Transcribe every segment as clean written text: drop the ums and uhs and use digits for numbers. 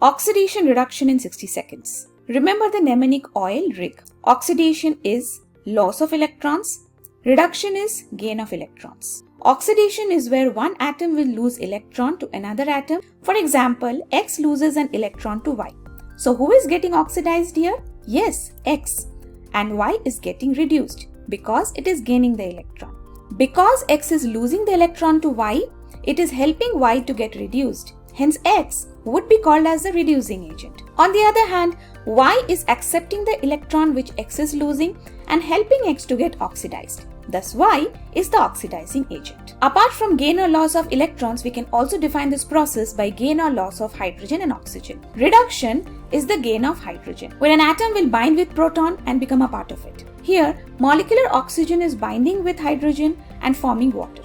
Oxidation reduction in 60 seconds. Remember the mnemonic oil rig. Oxidation is loss of electrons. Reduction is gain of electrons. Oxidation is where one atom will lose electron to another atom. For example, X loses an electron to Y. So who is getting oxidized here? Yes, X. And Y is getting reduced because it is gaining the electron. Because X is losing the electron to Y, it is helping Y to get reduced. Hence, X would be called as the reducing agent. On the other hand, Y is accepting the electron which X is losing and helping X to get oxidized. Thus, Y is the oxidizing agent. Apart from gain or loss of electrons, we can also define this process by gain or loss of hydrogen and oxygen. Reduction is the gain of hydrogen, where an atom will bind with proton and become a part of it. Here, molecular oxygen is binding with hydrogen and forming water.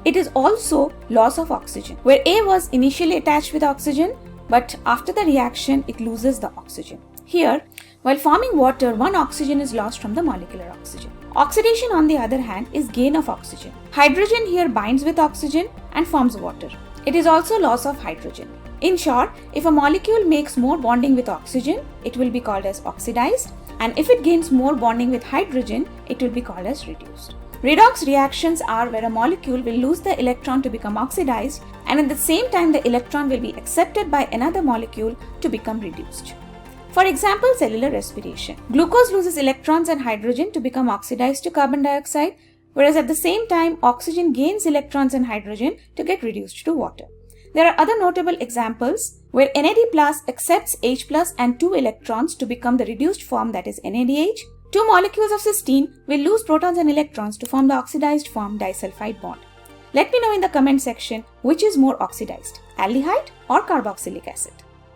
It is also loss of oxygen, where A was initially attached with oxygen, but after the reaction, it loses the oxygen. Here, while forming water, one oxygen is lost from the molecular oxygen. Oxidation, on the other hand, is gain of oxygen. Hydrogen here binds with oxygen and forms water. It is also loss of hydrogen. In short, if a molecule makes more bonding with oxygen, it will be called as oxidized, and if it gains more bonding with hydrogen, it will be called as reduced. Redox reactions are where a molecule will lose the electron to become oxidized, and at the same time the electron will be accepted by another molecule to become reduced. For example, cellular respiration. Glucose loses electrons and hydrogen to become oxidized to carbon dioxide, whereas at the same time oxygen gains electrons and hydrogen to get reduced to water. There are other notable examples where NAD+ accepts H+ and 2 electrons to become the reduced form, that is NADH. 2 molecules of cysteine will lose protons and electrons to form the oxidized form disulfide bond. Let me know in the comment section which is more oxidized, aldehyde or carboxylic acid.